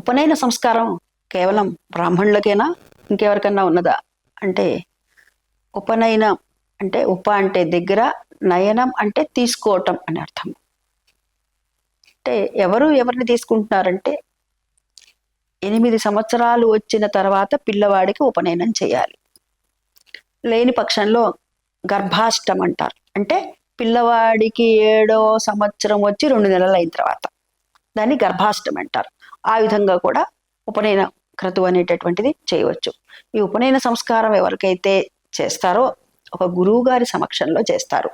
ఉపనయన సంస్కారం కేవలం బ్రాహ్మణులకేనా, ఇంకెవరికన్నా ఉన్నదా అంటే, ఉపనయనం అంటే ఉప అంటే దగ్గర, నయనం అంటే తీసుకోవటం అని అర్థం. అంటే ఎవరిని తీసుకుంటున్నారంటే 8 సంవత్సరాలు వచ్చిన తర్వాత పిల్లవాడికి ఉపనయనం చేయాలి. లేని పక్షంలో గర్భాష్టం అంటారు. అంటే పిల్లవాడికి 7వ సంవత్సరం వచ్చి 2 నెలలు అయిన తర్వాత దాన్ని గర్భాష్టం అంటారు. ఆ విధంగా కూడా ఉపనయన క్రతువు అనేటటువంటిది చేయవచ్చు. ఈ ఉపనయన సంస్కారం ఎవరికైతే చేస్తారో ఒక గురువు గారి సమక్షంలో చేస్తారు.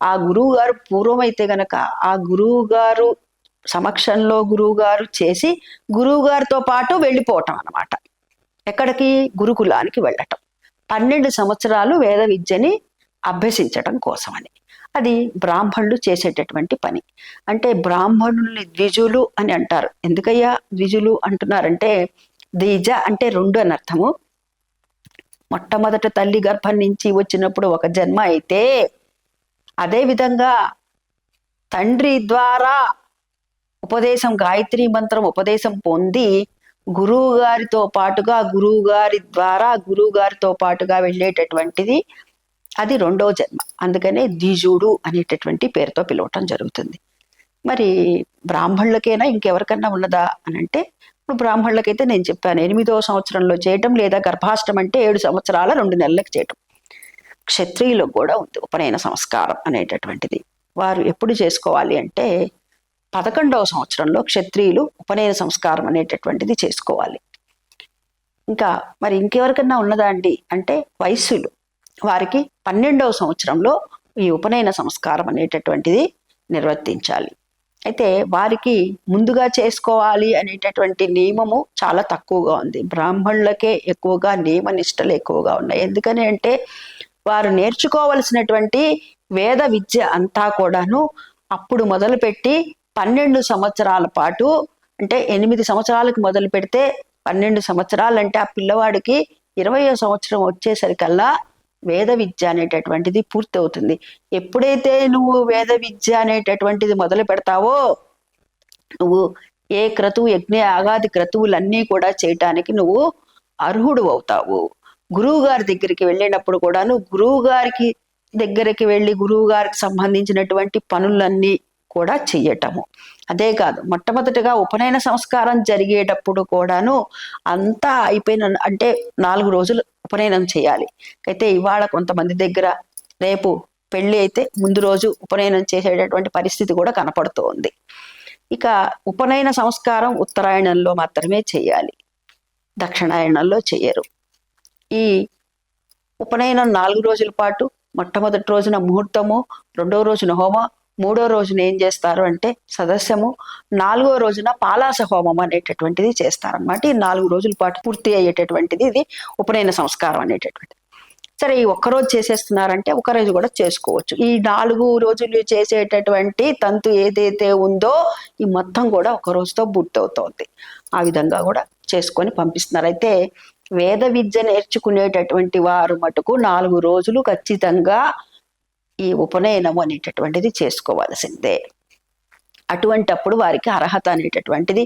ఆ గురువు గారు పూర్వమైతే గనక ఆ గురువు గారు సమక్షంలో గురువు గారు చేసి గురువు గారితో పాటు వెళ్ళిపోవటం అన్నమాట. ఎక్కడికి? గురుకులానికి వెళ్ళటం. 12 సంవత్సరాలు వేద విద్యని అభ్యసించటం కోసమని. అది బ్రాహ్మణులు చేసేటటువంటి పని. అంటే బ్రాహ్మణుల్ని ద్విజులు అని అంటారు. ఎందుకయ్యా ద్విజులు అంటున్నారంటే, ద్విజ అంటే 2 అని అర్థము. మొట్టమొదట తల్లి గర్భం నుంచి వచ్చినప్పుడు ఒక జన్మ అయితే, అదేవిధంగా తండ్రి ద్వారా ఉపదేశం, గాయత్రి మంత్రం ఉపదేశం పొంది గురువు గారితో పాటుగా, గురువు గారి ద్వారా గురువు గారితో పాటుగా వెళ్ళేటటువంటిది అది 2వ జన్మ. అందుకనే ద్విజుడు అనేటటువంటి పేరుతో పిలవటం జరుగుతుంది. మరి బ్రాహ్మణులకైనా ఇంకెవరికన్నా ఉన్నదా అని అంటే, ఇప్పుడు బ్రాహ్మణులకైతే నేను చెప్పాను 8వ సంవత్సరంలో చేయటం, లేదా గర్భాష్టం అంటే 7 సంవత్సరాల 2 నెలలకు చేయటం. క్షత్రియులకు కూడా ఉంది ఉపనయన సంస్కారం అనేటటువంటిది. వారు ఎప్పుడు చేసుకోవాలి అంటే 11వ సంవత్సరంలో క్షత్రియులు ఉపనయన సంస్కారం అనేటటువంటిది చేసుకోవాలి. ఇంకా మరి ఇంకెవరికన్నా ఉన్నదా అండి అంటే వైశ్యులు, వారికి 12వ సంవత్సరంలో ఈ ఉపనయన సంస్కారం అనేటటువంటిది నిర్వర్తించాలి. అయితే వారికి ముందుగా చేసుకోవాలి అనేటటువంటి నియమము చాలా తక్కువగా ఉంది. బ్రాహ్మణులకే ఎక్కువగా నియమ నిష్టలు ఎక్కువగా ఉన్నాయి. ఎందుకని అంటే వారు నేర్చుకోవలసినటువంటి వేద విద్య అంతా కూడాను అప్పుడు మొదలుపెట్టి 12 సంవత్సరాల పాటు, అంటే 8 సంవత్సరాలకు మొదలు పెడితే 12 సంవత్సరాలు అంటే ఆ పిల్లవాడికి 20వ సంవత్సరం వచ్చేసరికల్లా వేద విద్య అనేటటువంటిది పూర్తి అవుతుంది. ఎప్పుడైతే నువ్వు వేద విద్య అనేటటువంటిది మొదలు పెడతావో, నువ్వు ఏ క్రతువు, యజ్ఞ ఆగాది క్రతువులన్నీ కూడా చేయటానికి నువ్వు అర్హుడు అవుతావు. గురువు గారి దగ్గరికి వెళ్ళినప్పుడు కూడాను గురువు గారికి దగ్గరికి వెళ్ళి గురువు గారికి సంబంధించినటువంటి పనులన్నీ కూడా చెయ్యటము. అదే కాదు, మొట్టమొదటిగా ఉపనయన సంస్కారం జరిగేటప్పుడు కూడాను అంతా అయిపోయిన అంటే 4 రోజులు ఉపనయనం చేయాలి. అయితే ఇవాళ కొంతమంది దగ్గర రేపు పెళ్లి అయితే ముందు రోజు ఉపనయనం చేసేటటువంటి పరిస్థితి కూడా కనపడుతూ ఉంది. ఇక ఉపనయన సంస్కారం ఉత్తరాయణంలో మాత్రమే చేయాలి, దక్షిణాయనంలో చెయ్యరు. ఈ ఉపనయనం 4 రోజుల పాటు మొట్టమొదటి రోజున ముహూర్తము, 2వ రోజున హోమం, 3వ రోజున ఏం చేస్తారు అంటే సదస్యము, 4వ రోజున పాలాస హోమం అనేటటువంటిది చేస్తారన్నమాట. ఈ 4 రోజుల పాటు పూర్తి అయ్యేటటువంటిది ఇది ఉపనయన సంస్కారం అనేటటువంటిది. సరే, ఈ ఒక్కరోజు చేసేస్తున్నారంటే ఒక రోజు కూడా చేసుకోవచ్చు. ఈ 4 రోజులు చేసేటటువంటి తంతు ఏదైతే ఉందో ఈ మొత్తం కూడా ఒక రోజుతో పూర్తవుతోంది. ఆ విధంగా కూడా చేసుకొని పంపిస్తున్నారు. అయితే వేద విద్య నేర్చుకునేటటువంటి వారు మటుకు 4 రోజులు ఖచ్చితంగా ఈ ఉపనయనం అనేటటువంటిది చేసుకోవాల్సిందే. అటువంటప్పుడు వారికి అర్హత అనేటటువంటిది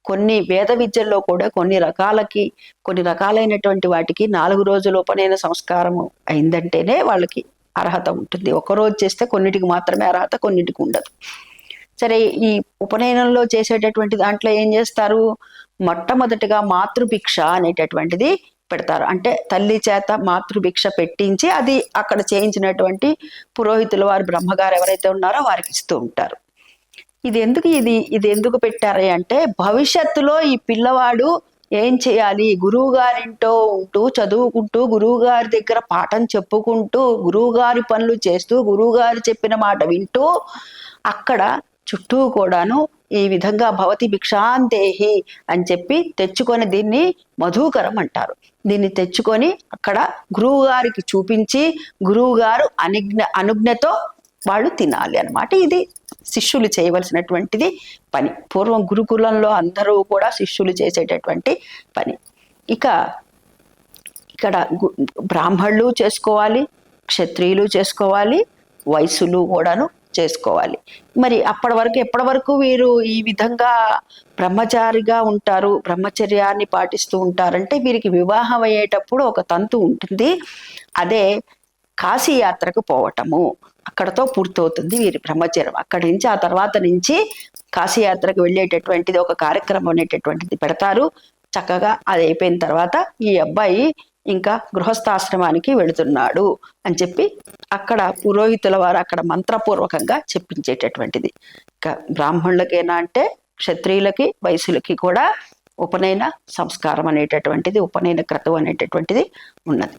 కొన్ని వేద విద్యల్లో కూడా కొన్ని రకాలైనటువంటి వాటికి 4 రోజుల ఉపనయన సంస్కారము అయిందంటేనే వాళ్ళకి అర్హత ఉంటుంది. ఒకరోజు చేస్తే కొన్నిటికి మాత్రమే అర్హత, కొన్నిటికి ఉండదు. సరే, ఈ ఉపనయనంలో చేసేటటువంటి దాంట్లో ఏం చేస్తారు? మొట్టమొదటిగా మాతృభిక్ష అనేటటువంటిది పెడతారు. అంటే తల్లి చేత మాతృభిక్ష పెట్టించి అది అక్కడ చేయించినటువంటి పురోహితులు వారు, బ్రహ్మగారు ఎవరైతే ఉన్నారో వారికి ఇస్తూ ఉంటారు. ఇది ఎందుకు పెట్టారు అంటే, భవిష్యత్తులో ఈ పిల్లవాడు ఏం చేయాలి, గురువు గారింటో ఉంటూ చదువుకుంటూ, గురువు గారి దగ్గర పాఠం చెప్పుకుంటూ, గురువు గారి పనులు చేస్తూ, గురువు గారు చెప్పిన మాట వింటూ, అక్కడ చుట్టూ కూడాను ఈ విధంగా భవతి భిక్షాందేహి అని చెప్పి తెచ్చుకొని, దీన్ని మధుకరం అంటారు. దీన్ని తెచ్చుకొని అక్కడ గురువు గారికి చూపించి గురువు గారు అనుజ్ఞతో వాళ్ళు తినాలి అన్నమాట. ఇది శిష్యులు చేయవలసినటువంటిది పని. పూర్వం గురుకులంలో అందరూ కూడా శిష్యులు చేసేటటువంటి పని. ఇక్కడ బ్రాహ్మణులు చేసుకోవాలి, క్షత్రియులు చేసుకోవాలి, వైశ్యులు కూడాను చేసుకోవాలి. మరి ఎప్పటి వరకు వీరు ఈ విధంగా బ్రహ్మచారిగా ఉంటారు, బ్రహ్మచర్యాన్ని పాటిస్తూ ఉంటారంటే వీరికి వివాహం అయ్యేటప్పుడు ఒక తంతు ఉంటుంది. అదే కాశీ యాత్రకు పోవటము. అక్కడతో పూర్తవుతుంది వీరి బ్రహ్మచర్యం. అక్కడి నుంచి ఆ తర్వాత నుంచి కాశీయాత్రకు వెళ్ళేటటువంటిది ఒక కార్యక్రమం అనేటటువంటిది పెడతారు. చక్కగా అది అయిపోయిన తర్వాత ఈ అబ్బాయి ఇంకా గృహస్థాశ్రమానికి వెళుతున్నాడు అని చెప్పి అక్కడ పురోహితుల వారు అక్కడ మంత్రపూర్వకంగా చెప్పించేటటువంటిది. ఇంకా బ్రాహ్మణులకేనా అంటే క్షత్రియులకి వైశ్యులకి కూడా ఉపనయన సంస్కారం అనేటటువంటిది, ఉపనయన క్రతువు అనేటటువంటిది ఉన్నది.